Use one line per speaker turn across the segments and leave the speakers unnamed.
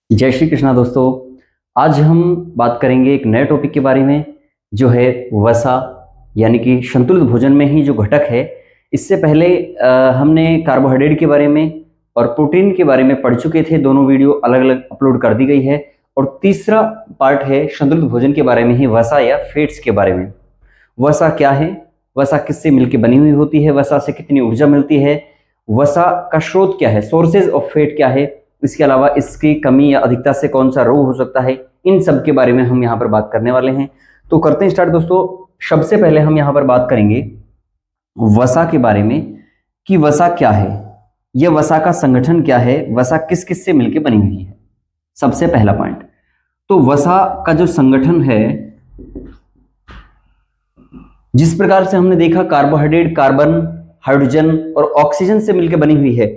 जय श्री कृष्णा दोस्तों। आज हम बात करेंगे एक नए टॉपिक के बारे में जो है वसा, यानी कि संतुलित भोजन में ही जो घटक है। इससे पहले हमने कार्बोहाइड्रेट के बारे में और प्रोटीन के बारे में पढ़ चुके थे। दोनों वीडियो अलग अलग अपलोड कर दी गई है। और तीसरा पार्ट है संतुलित भोजन के बारे में ही, वसा या फैट्स के बारे में। वसा क्या है, वसा किससे मिलकर बनी हुई होती है, वसा से कितनी ऊर्जा मिलती है, वसा का स्रोत क्या है, सोर्सेज ऑफ फैट क्या है, इसके अलावा इसकी कमी या अधिकता से कौन सा रोग हो सकता है, इन सब के बारे में हम यहाँ पर बात करने वाले हैं। तो करते हैं स्टार्ट दोस्तों। सबसे पहले हम यहाँ पर बात करेंगे वसा के बारे में कि वसा क्या है, यह वसा का संगठन क्या है, वसा किस किस से मिलकर बनी हुई है। सबसे पहला पॉइंट, तो वसा का जो संगठन है, जिस प्रकार से हमने देखा कार्बोहाइड्रेट कार्बन, हाइड्रोजन और ऑक्सीजन से मिलकर बनी हुई है,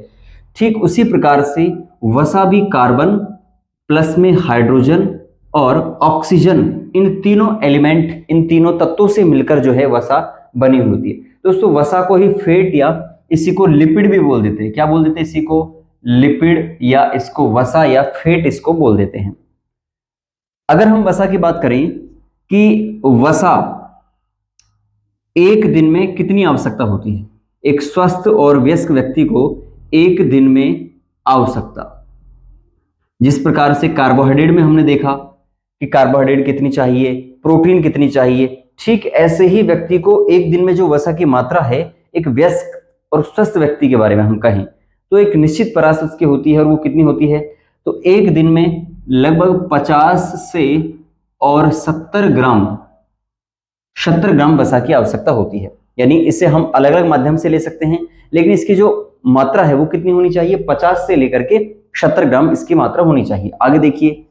ठीक उसी प्रकार से वसा भी कार्बन प्लस में हाइड्रोजन और ऑक्सीजन, इन तीनों एलिमेंट, इन तीनों तत्वों से मिलकर जो है वसा बनी हुई होती है। दोस्तों वसा को ही फैट या इसी को लिपिड भी बोल देते हैं। क्या बोल देते हैं? इसी को लिपिड या इसको वसा या फैट इसको बोल देते हैं। अगर हम वसा की बात करें कि वसा एक दिन में कितनी आवश्यकता होती है, एक स्वस्थ और वयस्क व्यक्ति को एक दिन में आवश्यकता, जिस प्रकार से कार्बोहाइड्रेट में हमने देखा कि कार्बोहाइड्रेट कितनी चाहिए, प्रोटीन कितनी चाहिए, ठीक ऐसे ही व्यक्ति को एक दिन में जो वसा की मात्रा है, एक वयस्क और स्वस्थ व्यक्ति के बारे में हम कहें तो एक निश्चित परास उसकी होती है। और वो कितनी होती है? तो एक दिन में लगभग 50 से और 70 ग्राम वसा की आवश्यकता होती है। यानी इसे हम अलग अलग माध्यम से ले सकते हैं, लेकिन इसकी जो मात्रा है वो कितनी होनी चाहिए? 50 से लेकर के 70 ग्राम इसकी मात्रा होनी चाहिए। आगे देखिए,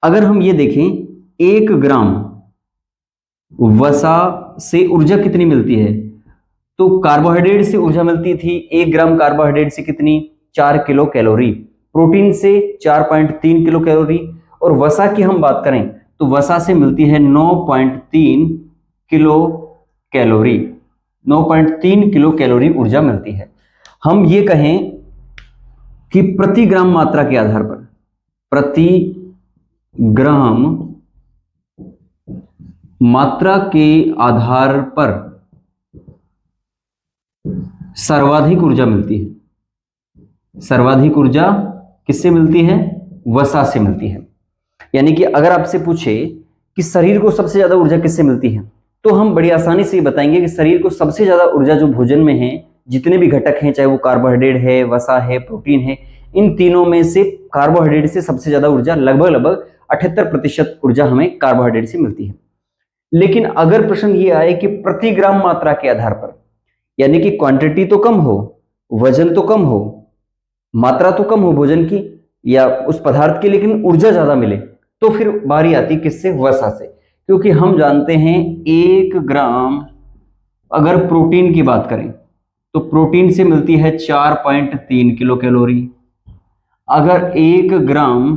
अगर हम ये देखें 1 ग्राम वसा से ऊर्जा कितनी मिलती है, तो कार्बोहाइड्रेट से ऊर्जा मिलती थी 1 ग्राम कार्बोहाइड्रेट से कितनी? 4 किलो कैलोरी, प्रोटीन से 4.3 किलो कैलोरी, और वसा की हम बात करें तो वसा से मिलती है 9.3 किलो कैलोरी। 9.3 किलो कैलोरी ऊर्जा मिलती है। हम ये कहें कि प्रति ग्राम मात्रा के आधार पर, प्रति ग्राम मात्रा के आधार पर सर्वाधिक ऊर्जा मिलती है। सर्वाधिक ऊर्जा किससे मिलती है? वसा से मिलती है। यानी कि अगर आपसे पूछे कि शरीर को सबसे ज्यादा ऊर्जा किससे मिलती है, तो हम बड़ी आसानी से बताएंगे कि शरीर को सबसे ज्यादा ऊर्जा जो भोजन में है, जितने भी घटक हैं, चाहे वो कार्बोहाइड्रेट है, वसा है, प्रोटीन है, इन तीनों में से कार्बोहाइड्रेट से सबसे ज्यादा ऊर्जा, लगभग 78% ऊर्जा हमें कार्बोहाइड्रेट से मिलती है। लेकिन अगर प्रश्न ये आए कि प्रति ग्राम मात्रा के आधार पर, यानी कि क्वांटिटी तो कम हो, वजन तो कम हो, मात्रा तो कम हो भोजन की या उस पदार्थ की, लेकिन ऊर्जा ज्यादा मिले, तो फिर बारी आती किससे? वसा से। क्योंकि हम जानते हैं 1 ग्राम अगर प्रोटीन की बात करें तो प्रोटीन से मिलती है 4.3 किलो कैलोरी। अगर 1 ग्राम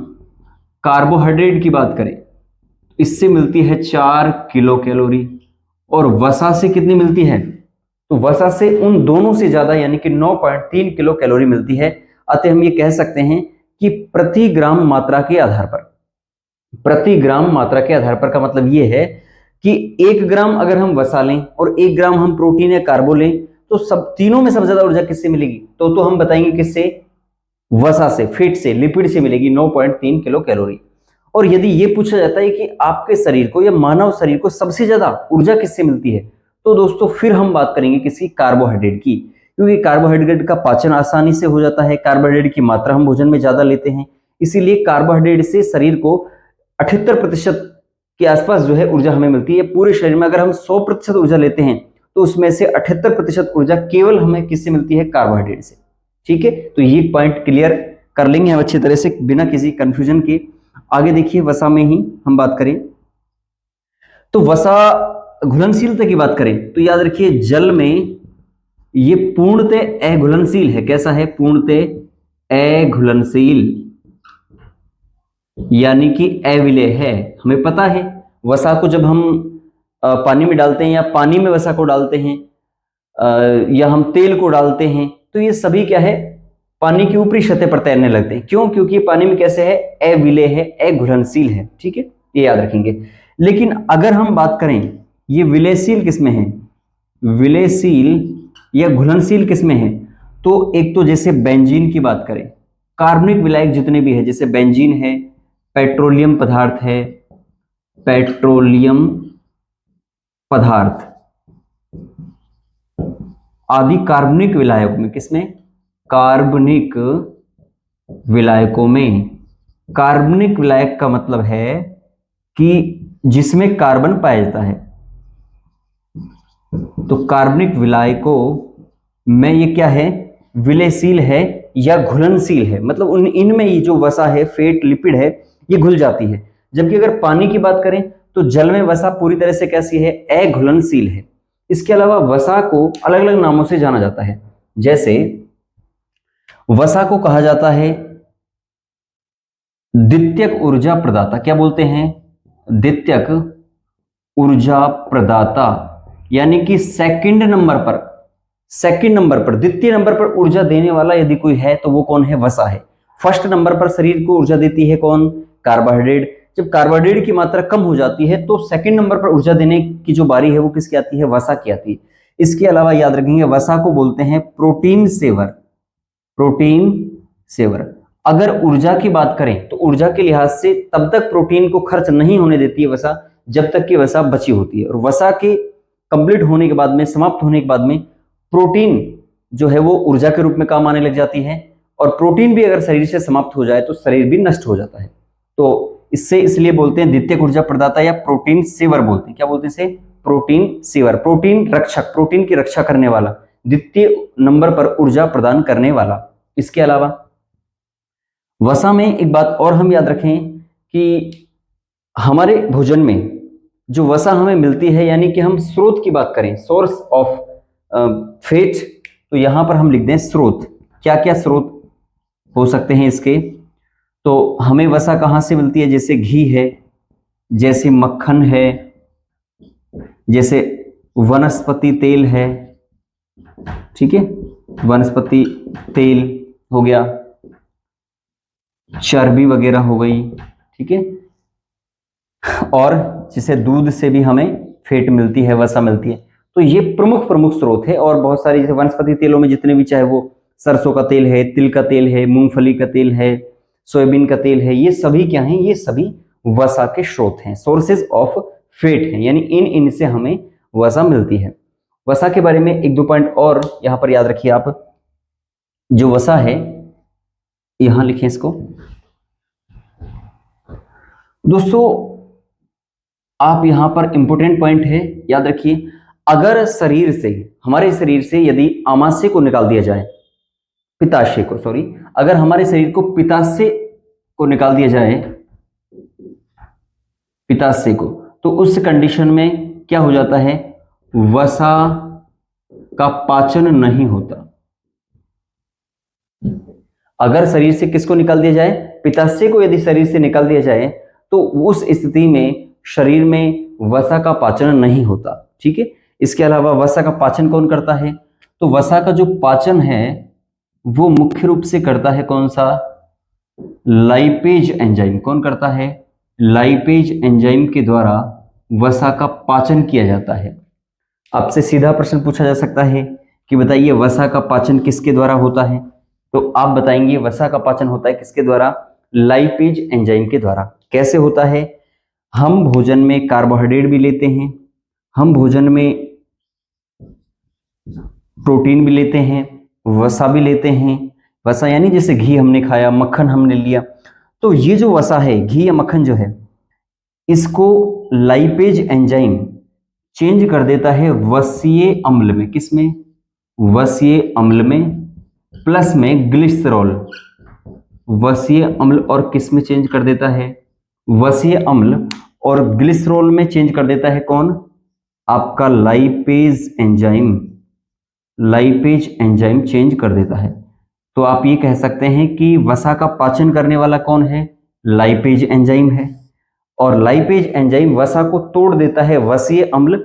कार्बोहाइड्रेट की बात करें इससे मिलती है 4 किलो कैलोरी। और वसा से कितनी मिलती है? तो वसा से उन दोनों से ज्यादा, यानी कि 9.3 किलो कैलोरी मिलती है। अतः हम ये कह सकते हैं कि प्रति ग्राम मात्रा के आधार पर, प्रति ग्राम मात्रा के आधार पर का मतलब ये है कि 1 ग्राम अगर हम वसा लें और 1 ग्राम हम प्रोटीन या कार्बो लें, तो सब तीनों में सबसे ज्यादा ऊर्जा किससे मिलेगी? तो हम बताएंगे किससे? वसा से, फैट से, लिपिड से मिलेगी 9.3 किलो कैलोरी। और यदि ये पूछा जाता है कि आपके शरीर को या मानव शरीर को सबसे ज्यादा ऊर्जा किससे मिलती है, तो दोस्तों फिर हम बात करेंगे किसकी? कार्बोहाइड्रेट की। क्योंकि कार्बोहाइड्रेट का पाचन आसानी से हो जाता है, कार्बोहाइड्रेट की मात्रा हम भोजन में ज्यादा लेते हैं, इसीलिए कार्बोहाइड्रेट से शरीर को 78% के आसपास जो है ऊर्जा हमें मिलती है। पूरे शरीर में अगर हम 100% ऊर्जा लेते हैं तो उसमें से 78% ऊर्जा केवल हमें किससे मिलती है? कार्बोहाइड्रेट से। ठीक है, तो ये पॉइंट क्लियर कर लेंगे हम अच्छी तरह से बिना किसी कंफ्यूजन के। आगे देखिए, वसा में ही हम बात करें तो वसा घुलनशीलता की बात करें तो याद रखिए जल में ये पूर्णतः अघुलनशील है। कैसा है? पूर्णतः अघुलनशील, यानी कि अविलेय है। हमें पता है वसा को जब हम पानी में डालते हैं या पानी में वसा को डालते हैं या हम तेल को डालते हैं, तो ये सभी क्या है? पानी की ऊपरी सतह पर तैरने लगते हैं। क्यों? क्योंकि पानी में कैसे है, अविलेय है, अघुलनशील है। ठीक है, ये याद रखेंगे। लेकिन अगर हम बात करें ये विलयशील किसमें है, विलयशील या घुलनशील किसमें है, तो एक तो जैसे बेंजीन की बात करें, कार्बनिक विलायक जितने भी है, जैसे बेंजीन है, पेट्रोलियम पदार्थ है, पेट्रोलियम पदार्थ आदि कार्बनिक विलायकों में, किसमें, कार्बनिक विलायकों में। कार्बनिक विलायक का मतलब है कि जिसमें कार्बन पाया जाता है, तो कार्बनिक विलायकों में ये क्या है, विलयशील है या घुलनशील है, मतलब उन इनमें ये जो वसा है, फैट, लिपिड है, ये घुल जाती है। जबकि अगर पानी की बात करें तो जल में वसा पूरी तरह से कैसी है, अघुलनशील है। इसके अलावा वसा को अलग अलग नामों से जाना जाता है। जैसे वसा को कहा जाता है द्वितीयक ऊर्जा प्रदाता। क्या बोलते हैं, द्वितीयक ऊर्जा प्रदाता, यानी कि सेकंड नंबर पर, द्वितीय नंबर पर ऊर्जा देने वाला यदि कोई है तो वो कौन है, वसा है। फर्स्ट नंबर पर शरीर को ऊर्जा देती है कौन, कार्बोहाइड्रेट। जब कार्बोहाइड्रेट की मात्रा कम हो जाती है तो सेकंड नंबर पर ऊर्जा देने की जो बारी है वो किसकी आती है, वसा की आती है। इसके अलावा याद रखेंगे वसा को बोलते हैं प्रोटीन सेवर, प्रोटीन सेवर। अगर ऊर्जा की बात करें तो ऊर्जा के लिहाज से तब तक प्रोटीन को खर्च नहीं होने देती है वसा, जब तक कि वसा बची होती है। और वसा के कंप्लीट होने के बाद में, समाप्त होने के बाद में, प्रोटीन जो है वो ऊर्जा के रूप में काम आने लग जाती है। और प्रोटीन भी अगर शरीर से समाप्त हो जाए तो शरीर भी नष्ट हो जाता है। तो इससे इसलिए बोलते हैं द्वितीयक ऊर्जा प्रदाता या प्रोटीन सेवर बोलते हैं। क्या बोलते हैं इसे, प्रोटीन सेवर, प्रोटीन रक्षक, प्रोटीन की रक्षा करने वाला, द्वितीय नंबर पर ऊर्जा प्रदान करने वाला। इसके अलावा वसा में एक बात और हम याद रखें कि हमारे भोजन में जो वसा हमें मिलती है, यानी कि हम स्रोत की बात करें, सोर्स ऑफ फैट, तो यहां पर हम लिख दें स्रोत। क्या क्या स्रोत हो सकते हैं इसके, तो हमें वसा कहां से मिलती है, जैसे घी है, जैसे मक्खन है, जैसे वनस्पति तेल है। ठीक है, वनस्पति तेल हो गया, चर्बी वगैरह हो गई। ठीक है, और जिसे दूध से भी हमें फैट मिलती है, वसा मिलती है। तो ये प्रमुख स्रोत है। और बहुत सारी जैसे वनस्पति तेलों में जितने भी, चाहे वो सरसों का तेल है, तिल का तेल है, मूंगफली का तेल है, सोयाबीन का तेल है, ये सभी क्या हैं, ये सभी वसा के स्रोत हैं, सोर्सेज ऑफ फैट हैं, यानी इनसे हमें वसा मिलती है। वसा के बारे में एक दो पॉइंट और यहां पर याद रखिए आप। जो वसा है, यहां लिखें इसको दोस्तों, आप यहां पर इंपोर्टेंट पॉइंट है, याद रखिए। अगर शरीर से, हमारे शरीर से यदि आमाशय को निकाल दिया जाए, पित्ताशय को, सॉरी, अगर हमारे शरीर को पित्ताशय को निकाल दिया जाए, पित्ताशय को, तो उस कंडीशन में क्या हो जाता है, वसा का पाचन नहीं होता। अगर शरीर से किसको निकाल दिया जाए, पित्ताशय को यदि शरीर से निकाल दिया जाए तो उस स्थिति में शरीर में वसा का पाचन नहीं होता। ठीक है, इसके अलावा वसा का पाचन कौन करता है, तो वसा का जो पाचन है वो मुख्य रूप से करता है कौन सा, लाइपेज एंजाइम। कौन करता है, लाइपेज एंजाइम के द्वारा वसा का पाचन किया जाता है। आपसे सीधा प्रश्न पूछा जा सकता है कि बताइए वसा का पाचन किसके द्वारा होता है, तो आप बताएंगे वसा का पाचन होता है किसके द्वारा, लाइपेज एंजाइम के द्वारा। कैसे होता है, हम भोजन में कार्बोहाइड्रेट भी लेते हैं, हम भोजन में प्रोटीन भी लेते हैं, वसा भी लेते हैं। वसा यानी जैसे घी हमने खाया, मक्खन हमने लिया, तो ये जो वसा है, घी या मक्खन जो है, इसको लाइपेज एंजाइम चेंज कर देता है वसीय अम्ल में। किसमें, वसीय अम्ल में, प्लस में ग्लिसरॉल। वसीय अम्ल और किस में चेंज कर देता है, वसीय अम्ल और ग्लिसरॉल में चेंज कर देता है कौन, आपका lipase enzyme. Lipase enzyme change कर देता है। तो आप ये कह सकते हैं कि वसा का पाचन करने वाला कौन है, लाइपेज एंजाइम है। और लाइपेज एंजाइम वसा को तोड़ देता है वसीय अम्ल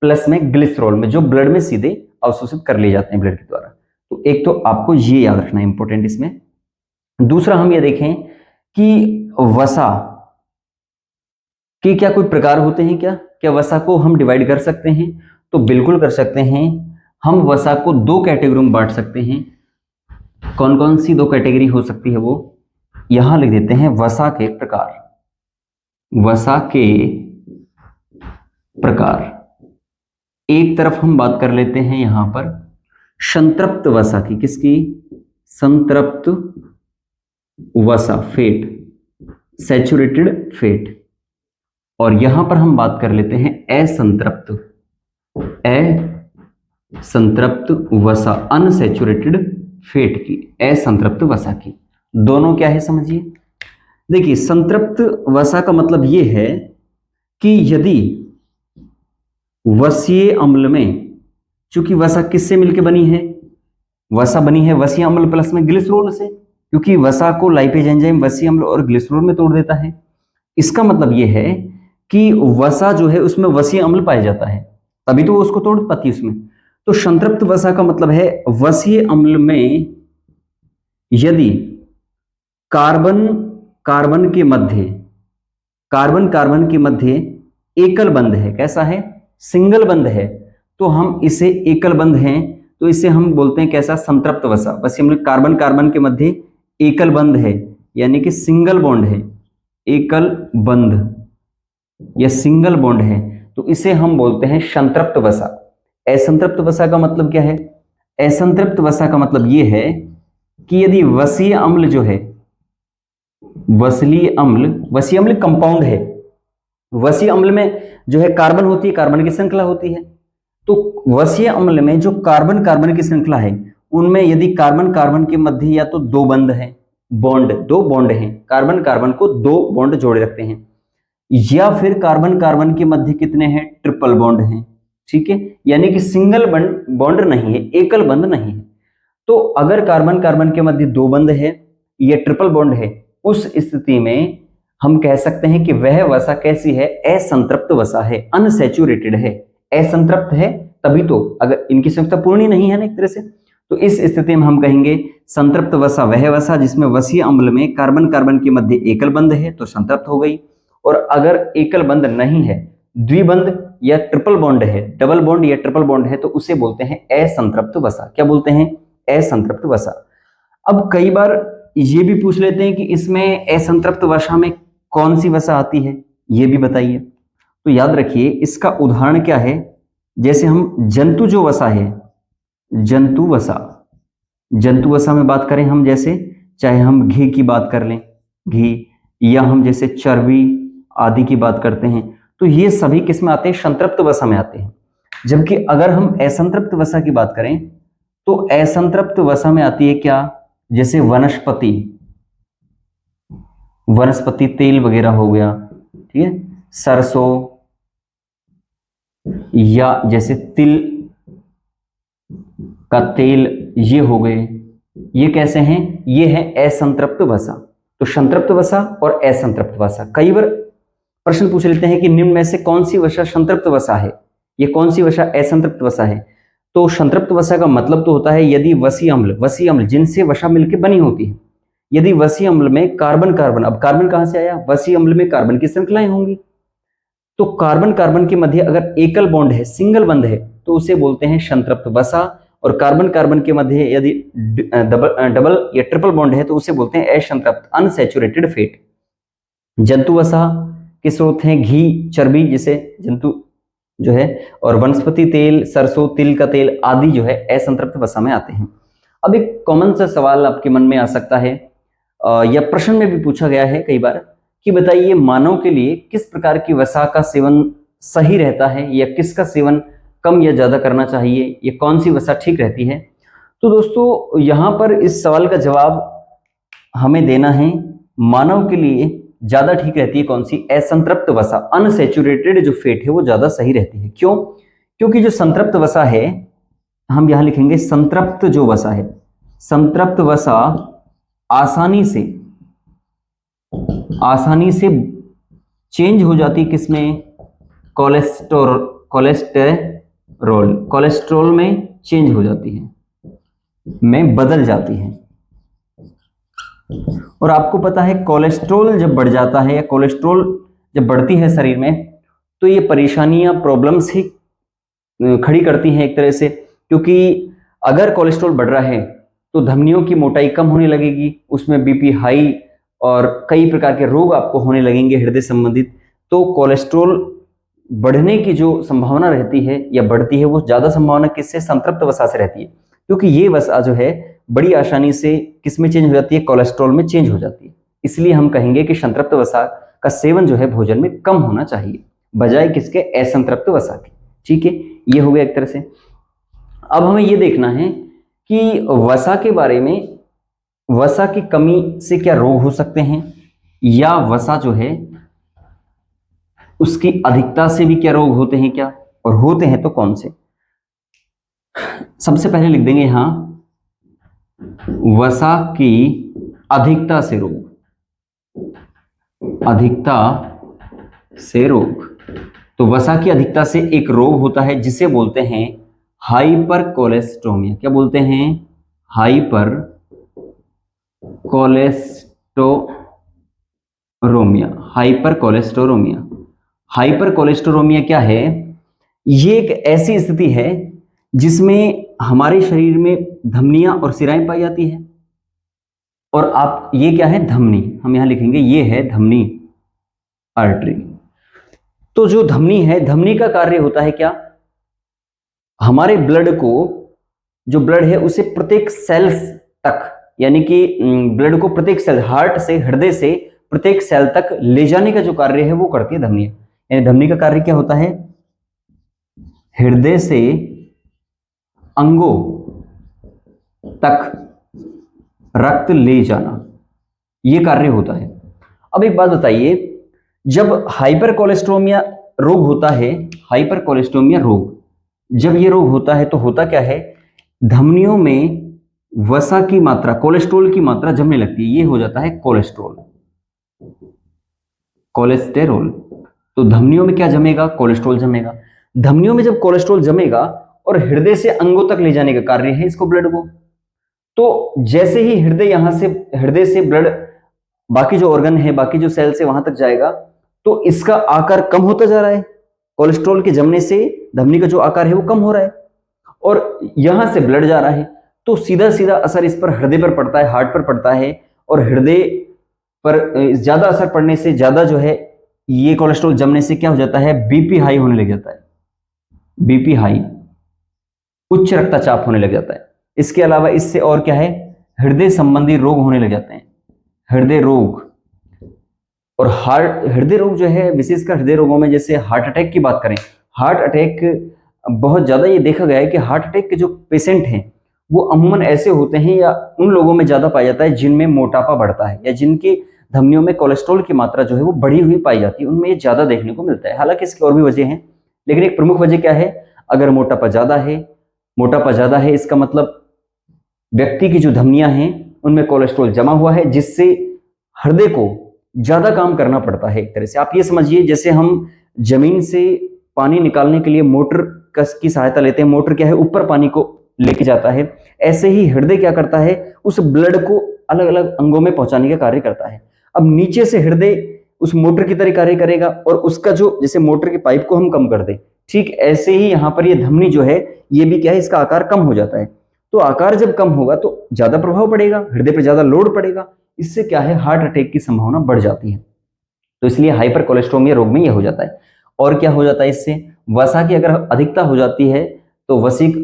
प्लस में ग्लिसरॉल में, जो ब्लड में सीधे अवशोषित कर लिए जाते हैं ब्लड के द्वारा। तो एक तो आपको ये याद रखना है इंपॉर्टेंट इसमें। दूसरा हम ये देखें कि वसा के क्या कोई प्रकार होते हैं क्या? क्या वसा को हम डिवाइड कर सकते हैं? तो बिल्कुल कर सकते हैं। हम वसा को दो कैटेगरी में बांट सकते हैं। कौन कौन सी दो कैटेगरी हो सकती है वो यहां लिख देते हैं। वसा के प्रकार, वसा के प्रकार। एक तरफ हम बात कर लेते हैं यहां पर संतृप्त वसा की। किसकी? संतृप्त वसा, फेट, सैचुरेटेड फेट। और यहां पर हम बात कर लेते हैं असंतृप्त, असंतृप्त वसा, अनसैचुरेटेड फेट की, असंतृप्त वसा की। दोनों क्या है समझिए। देखिए संतृप्त वसा का मतलब यह है कि यदि वसीय अम्ल में, चूंकि वसा किससे मिलकर बनी है? वसा बनी है वसीय अम्ल प्लस में ग्लिसरॉल से, क्योंकि वसा को लाइपेज एंजाइम वसीय अम्ल और ग्लिसरॉल में तोड़ देता है। इसका मतलब यह है कि वसा जो है उसमें वसीय अम्ल पाया जाता है, तभी तो वो उसको तोड़ पाती है उसमें। तो संतृप्त वसा का मतलब है वसीय अम्ल में यदि कार्बन कार्बन के मध्य, कार्बन कार्बन के मध्य एकल बंध है। कैसा है? सिंगल बंध है। तो हम इसे एकल बंध है तो इसे हम बोलते हैं कैसा? संतृप्त वसा। वसीय अम्ल कार्बन कार्बन के मध्य एकल बंध है यानी कि सिंगल बॉन्ड है, एकल बंध या सिंगल बॉन्ड है, तो इसे हम बोलते हैं संतृप्त वसा। असंतृप्त वसा का मतलब क्या है? असंतृप्त वसा का मतलब यह है कि यदि वसीय अम्ल जो है, वसीय अम्ल कंपाउंड है। वसीय अम्ल में जो है कार्बन होती है, कार्बन की श्रृंखला होती है। तो वसीय अम्ल में जो कार्बन कार्बन की श्रृंखला है उनमें यदि कार्बन कार्बन के मध्य या तो दो बंध है, बॉन्ड, दो बॉन्ड हैं, कार्बन कार्बन को दो बॉन्ड जोड़े रखते हैं, या फिर कार्बन कार्बन के मध्य कितने हैं? ट्रिपल बॉन्ड हैं। ठीक है, यानी कि सिंगल बॉन्ड नहीं है, एकल बंध नहीं है। तो अगर कार्बन कार्बन के मध्य दो बंध है या ट्रिपल बॉन्ड है, उस स्थिति में हम कह सकते हैं कि वह वसा कैसी है? असंतृप्त वसा है, अनसैचुरेटेड है। असंतृप्त है तभी तो, अगर इनकी संख्या पूर्ण ही नहीं है ना एक तरह से, तो इस स्थिति में हम कहेंगे संतृप्त वसा वह वसा जिसमें वसीय अम्ल में कार्बन कार्बन के मध्य एकल बंध है तो संतृप्त हो गई। और अगर एकल बंध नहीं है, द्विबंध या ट्रिपल बॉन्ड है, डबल बॉन्ड या ट्रिपल बॉन्ड है, तो उसे बोलते हैं असंतृप्त वसा। क्या बोलते हैं? असंतृप्त वसा। अब कई बार ये भी पूछ लेते हैं कि इसमें असंतृप्त वसा में कौन सी वसा आती है, ये भी बताइए। तो याद रखिए इसका उदाहरण क्या है। जैसे हम जंतु जो वसा है, जंतु वसा में बात करें हम, जैसे चाहे हम घी की बात कर लें, घी, या हम जैसे चर्बी आदि की बात करते हैं, तो ये सभी किस में आते हैं? संतृप्त वसा में आते हैं। जबकि अगर हम असंतृप्त वसा की बात करें तो असंतृप्त वसा में आती है क्या? जैसे वनस्पति तेल वगैरह हो गया, ठीक है, सरसों, या जैसे तिल का तेल, ये हो गए, ये कैसे हैं? ये है असंतृप्त वसा। तो संतृप्त वसा और असंतृप्त वसा। कई बार प्रश्न पूछ लेते हैं कि निम्न में से कौन सी वसा संतृप्त वसा है, ये कौन सी वसा असंतृप्त वसा है। तो संतृप्त वसा का मतलब तो होता है यदि वसीय अम्ल जिनसे वसा मिलकर बनी होती है, यदि वसीय अम्ल में कार्बन कार्बन, अब कार्बन कहां से आया? वसीय अम्ल में कार्बन की श्रृंखलाएं होंगी, तो कार्बन कार्बन के मध्य अगर एकल बॉन्ड है, सिंगल बंध है, तो उसे बोलते हैं संतृप्त वसा। और कार्बन कार्बन के मध्य यदि डबल या ट्रिपल बॉन्ड है तो उसे बोलते हैं असंतृप्त, अनसैचुरेटेड फेट। जंतु वसा के स्रोत हैं घी, चर्बी जैसे जंतु जो है, और वनस्पति तेल, सरसों, तिल का तेल आदि जो है असंतृप्त वसा में आते हैं। अब एक कॉमन सा सवाल आपके मन में आ सकता है, या प्रश्न में भी पूछा गया है कई बार, कि बताइए मानव के लिए किस प्रकार की वसा का सेवन सही रहता है, या किसका सेवन कम या ज्यादा करना चाहिए, या कौन सी वसा ठीक रहती है। तो दोस्तों यहां पर इस सवाल का जवाब हमें देना है, मानव के लिए ज्यादा ठीक रहती है कौन सी? असंतृप्त वसा, अनसैचुरेटेड जो फेट है वो ज्यादा सही रहती है। क्यों? क्योंकि जो संतृप्त वसा है, हम यहां लिखेंगे संतृप्त जो वसा है, संतृप्त वसा आसानी से चेंज हो जाती किसमें? कोलेस्टेरॉल में चेंज हो जाती है। में बदल जाती है। और आपको पता है कोलेस्ट्रॉल जब बढ़ जाता है या कोलेस्ट्रॉल जब बढ़ती है शरीर में, तो ये परेशानियां, प्रॉब्लम्स ही खड़ी करती हैं एक तरह से। क्योंकि अगर कोलेस्ट्रॉल बढ़ रहा है तो धमनियों की मोटाई कम होने लगेगी, उसमें बीपी हाई और कई प्रकार के रोग आपको होने लगेंगे हृदय संबंधित। तो कोलेस्ट्रॉल बढ़ने की जो संभावना रहती है या बढ़ती है, वो ज्यादा संभावना किससे? संतृप्त वसा से रहती है। क्योंकि ये वसा जो है बड़ी आसानी से किस में चेंज हो जाती है? कोलेस्ट्रॉल में चेंज हो जाती है। इसलिए हम कहेंगे कि संतृप्त वसा का सेवन जो है भोजन में कम होना चाहिए, बजाय किसके? असंतृप्त वसा के। ठीक है, ये हो गया एक तरह से। अब हमें ये देखना है कि वसा के बारे में, वसा की कमी से क्या रोग हो सकते हैं, या वसा जो है उसकी अधिकता से भी क्या रोग होते हैं क्या, और होते हैं तो कौन से। सबसे पहले लिख देंगे यहां वसा की अधिकता से रोग, अधिकता से रोग। तो वसा की अधिकता से एक रोग होता है जिसे बोलते हैं हाइपर कोलेस्ट्रोमिया। क्या बोलते हैं? हाइपर कोलेस्टोरोमिया। हाइपर कोलेस्टोरोमिया। हाइपर कोलेस्टोरोमिया क्या है? ये एक ऐसी स्थिति है जिसमें हमारे शरीर में धमनियां और सिराएं पाई जाती है। और आप, ये क्या है? धमनी। हम यहां लिखेंगे ये है धमनी, आर्टरी। तो जो धमनी है, धमनी का कार्य होता है क्या? हमारे ब्लड को, जो ब्लड है उसे प्रत्येक सेल्स तक, यानी कि ब्लड को प्रत्येक सेल, हार्ट से, हृदय से प्रत्येक सेल तक ले जाने का जो कार्य है वो करती है धमनी। यानी धमनी का कार्य क्या होता है? हृदय से अंगों तक रक्त ले जाना, ये कार्य होता है। अब एक बात बताइए, जब हाइपर कोलेस्ट्रोमिया रोग होता है, हाइपर कोलेस्ट्रोमिया रोग जब ये रोग होता है तो होता क्या है? धमनियों में वसा की मात्रा, कोलेस्ट्रॉल की मात्रा जमने लगती है। ये हो जाता है कोलेस्ट्रॉल, कोलेस्टेरोल। तो धमनियों में क्या जमेगा? कोलेस्ट्रॉल जमेगा। धमनियों में जब कोलेस्ट्रॉल जमेगा और हृदय से अंगों तक ले जाने का कार्य है इसको, ब्लड को, तो जैसे ही हृदय यहां से, हृदय से ब्लड बाकी जो ऑर्गन है, बाकी जो सेल्स है वहां तक जाएगा, तो इसका आकार कम होता जा रहा है। कोलेस्ट्रॉल के जमने से धमनी का जो आकार है वो कम हो रहा है, और यहां से ब्लड जा रहा है, तो सीधा सीधा असर इस पर हृदय पर पड़ता है, हार्ट पर पड़ता है। और हृदय पर ज्यादा असर पड़ने से, ज्यादा जो है ये कोलेस्ट्रॉल जमने से क्या हो जाता है? बीपी हाई होने लग जाता है। बीपी हाई, उच्च रक्तचाप होने लग जाता है। इसके अलावा इससे और क्या है? हृदय संबंधी रोग होने लग जाते हैं, हृदय रोग। और हृदय रोग जो है, विशेषकर हृदय रोगों में जैसे हार्ट अटैक की बात करें, हार्ट अटैक बहुत ज्यादा ये देखा गया है कि हार्ट अटैक के जो पेशेंट हैं वो अमूमन ऐसे होते हैं, या उन लोगों में ज्यादा पाया जाता है जिनमें मोटापा बढ़ता है, या जिनके धमनियों में कोलेस्ट्रॉल की मात्रा जो है वो बढ़ी हुई पाई जाती है, उनमें ये ज्यादा देखने को मिलता है। हालांकि इसकी और भी वजह हैं, लेकिन एक प्रमुख वजह क्या है? अगर मोटापा ज्यादा है, मोटापा ज्यादा है इसका मतलब व्यक्ति की जो धमनियां हैं उनमें कोलेस्ट्रॉल जमा हुआ है, जिससे हृदय को ज्यादा काम करना पड़ता है। एक तरह से आप ये समझिए, जैसे हम जमीन से पानी निकालने के लिए मोटर की सहायता लेते हैं, मोटर क्या है? ऊपर पानी को लेके जाता है। ऐसे ही हृदय क्या करता है? उस ब्लड को अलग अलग अंगों में पहुंचाने का कार्य करता है। अब नीचे से हृदय उस मोटर की तरह कार्य करेगा, और उसका जो, जैसे मोटर के पाइप को हम कम कर दें, ठीक ऐसे ही यहाँ पर ये धमनी जो है, ये भी क्या है? इसका आकार कम हो जाता है। तो आकार जब कम होगा तो ज्यादा प्रभाव पड़ेगा, हृदय पर ज्यादा लोड पड़ेगा, इससे क्या है? हार्ट अटैक की संभावना बढ़ जाती है। तो इसलिए हाइपर कोलेस्ट्रोमिया रोग में यह हो जाता है। और क्या हो जाता है इससे? वसा की अगर अधिकता हो जाती है तो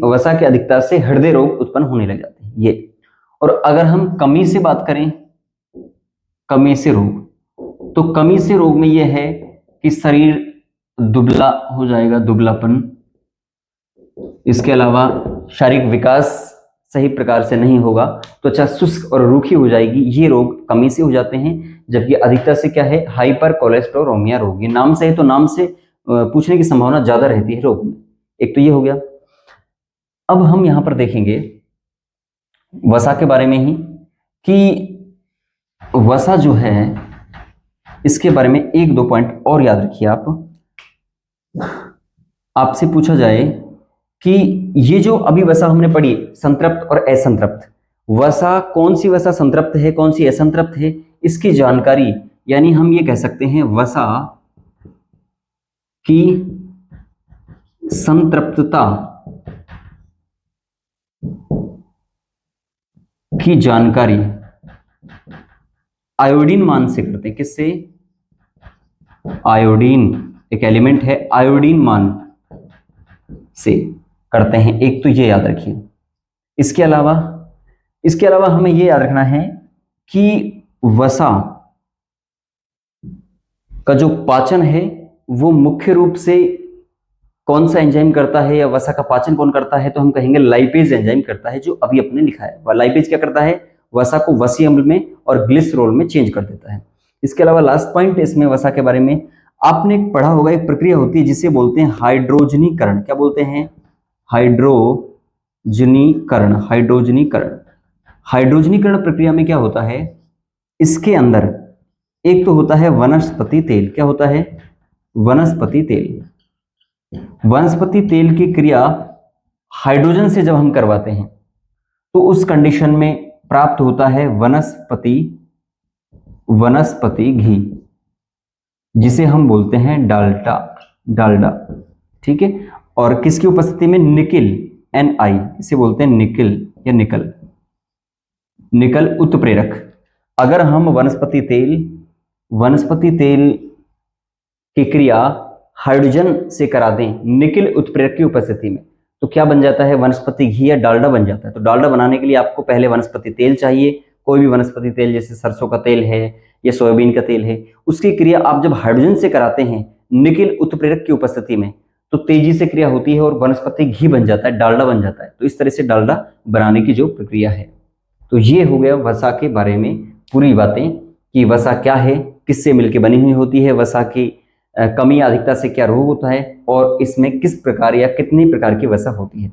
वसा की अधिकता से हृदय रोग उत्पन्न होने लग जाते हैं ये। और अगर हम कमी से बात करें, कमी से रोग, तो कमी से रोग में यह है कि शरीर दुबला हो जाएगा, दुबलापन। इसके अलावा शारीरिक विकास सही प्रकार से नहीं होगा, त्वचा शुष्क और रूखी हो जाएगी। ये रोग कमी से हो जाते हैं। जबकि अधिकता से क्या है? हाइपर कोलेस्ट्रोरोमिया रोग। ये नाम से है तो नाम से पूछने की संभावना ज्यादा रहती है रोग में। एक तो ये हो गया। अब हम यहां पर देखेंगे वसा के बारे में ही, कि वसा जो है इसके बारे में एक दो पॉइंट और याद रखिए आप। आपसे पूछा जाए कि ये जो अभी वसा हमने पढ़ी संतृप्त और असंतृप्त, वसा कौन सी वसा संतृप्त है कौन सी असंतृप्त है, इसकी जानकारी, यानी हम ये कह सकते हैं वसा की संतृप्तता की जानकारी आयोडीन मान से करते हैं। किससे? आयोडीन एक एलिमेंट है, आयोडीन मान से करते हैं। एक तो ये याद रखिए। इसके अलावा हमें ये याद रखना है कि वसा का जो पाचन है वो मुख्य रूप से कौन सा एंजाइम करता है, या वसा का पाचन कौन करता है, तो हम कहेंगे लाइपेज एंजाइम करता है, जो अभी अपने लिखा है। वह लाइपेज क्या करता है? वसा को वसीय अम्ल में और ग्लिसरॉल में चेंज कर देता है। इसके अलावा लास्ट पॉइंट इसमें वसा के बारे में आपने पढ़ा होगा, एक प्रक्रिया होती है जिसे बोलते हैं हाइड्रोजनीकरण। क्या बोलते हैं? हाइड्रोजनीकरण। हाइड्रोजनीकरण प्रक्रिया में क्या होता है, इसके अंदर एक तो होता है वनस्पति तेल। क्या होता है? वनस्पति तेल। वनस्पति तेल की क्रिया हाइड्रोजन से जब हम करवाते हैं तो उस कंडीशन में प्राप्त होता है वनस्पति घी, जिसे हम बोलते हैं डालडा। ठीक है। और किसकी उपस्थिति में? निकिल, Ni, इसे बोलते हैं निकिल या निकल उत्प्रेरक। अगर हम वनस्पति तेल की क्रिया हाइड्रोजन से करा दें निकिल उत्प्रेरक की उपस्थिति में, तो क्या बन जाता है? वनस्पति घी या डालडा बन जाता है। तो डालडा बनाने के लिए आपको पहले वनस्पति तेल चाहिए। कोई भी वनस्पति तेल, जैसे सरसों का तेल है या सोयाबीन का तेल है, उसकी क्रिया आप जब हाइड्रोजन से कराते हैं निकिल उत्प्रेरक की उपस्थिति में, तो तेजी से क्रिया होती है और वनस्पति घी बन जाता है, डालडा बन जाता है। तो इस तरह से डालडा बनाने की जो प्रक्रिया है। तो ये हो गया वसा के बारे में पूरी बातें, कि वसा क्या है, किससे मिलकर बनी हुई होती है, वसा की कमी अधिकता से क्या रोग होता है, और इसमें किस प्रकार या कितने प्रकार की वसा होती है।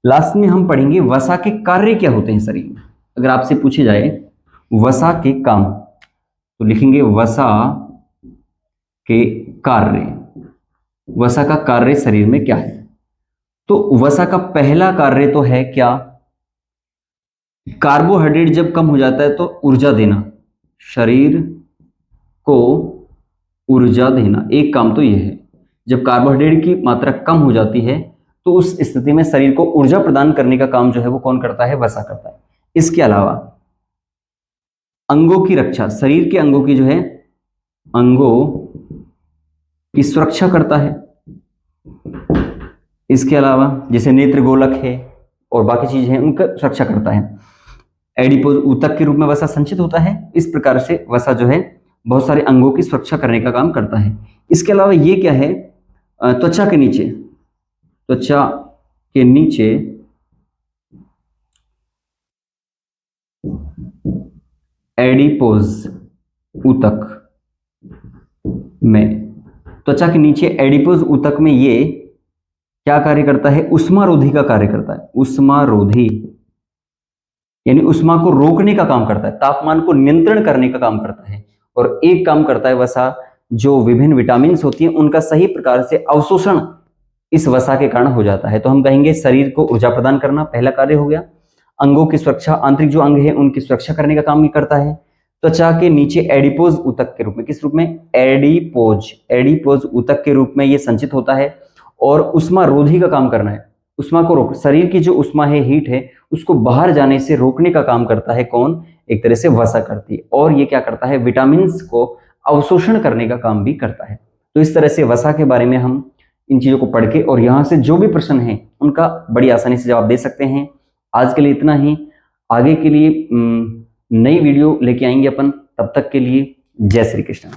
लास्ट में हम पढ़ेंगे वसा के कार्य क्या होते हैं शरीर में। अगर आपसे पूछे जाए वसा के काम, तो लिखेंगे वसा के कार्य। वसा का कार्य शरीर में क्या है? तो वसा का पहला कार्य तो है क्या? कार्बोहाइड्रेट जब कम हो जाता है तो ऊर्जा देना, शरीर को ऊर्जा देना। एक काम तो यह है, जब कार्बोहाइड्रेट की मात्रा कम हो जाती है तो उस स्थिति में शरीर को ऊर्जा प्रदान करने का काम जो है वो कौन करता है? वसा करता है। इसके अलावा अंगों की रक्षा, शरीर के अंगों की जो है अंगों की सुरक्षा करता है। इसके अलावा जैसे नेत्र गोलक है और बाकी चीजें हैं, उनका सुरक्षा करता है। एडिपोज ऊतक के रूप में वसा संचित होता है। इस प्रकार से वसा जो है बहुत सारे अंगों की सुरक्षा करने का काम करता है। इसके अलावा ये क्या है? त्वचा के नीचे एडिपोज ऊतक में, त्वचा के नीचे एडिपोज ऊतक में ये क्या कार्य करता है? उष्मारोधी का कार्य करता है। उष्मारोधी यानी उष्मा को रोकने का काम करता है, तापमान को नियंत्रण करने का काम करता है। और एक काम करता है वसा, जो विभिन्न विटामिन होती हैं उनका सही प्रकार से अवशोषण इस वसा के कारण हो जाता है। तो हम कहेंगे शरीर को ऊर्जा प्रदान करना पहला कार्य हो गया। अंगों की सुरक्षा, आंतरिक जो अंग है उनकी सुरक्षा करने का काम भी करता है। त्वचा के नीचे एडिपोज ऊतक के रूप में, किस रूप में? एडिपोज ऊतक के रूप में ये संचित होता है। और उष्मा रोधी का काम करना है, उष्मा को रोक, शरीर की जो उष्मा है, हीट है, उसको बाहर जाने से रोकने का काम करता है कौन? एक तरह से वसा करती है। और ये क्या करता है? विटामिन को अवशोषण करने का काम भी करता है। तो इस तरह से वसा के बारे में हम इन चीजों को पढ़ के और यहाँ से जो भी प्रश्न है उनका बड़ी आसानी से जवाब दे सकते हैं। आज के लिए इतना ही। आगे के लिए नई वीडियो लेके आएंगे अपन। तब तक के लिए जय श्री कृष्ण।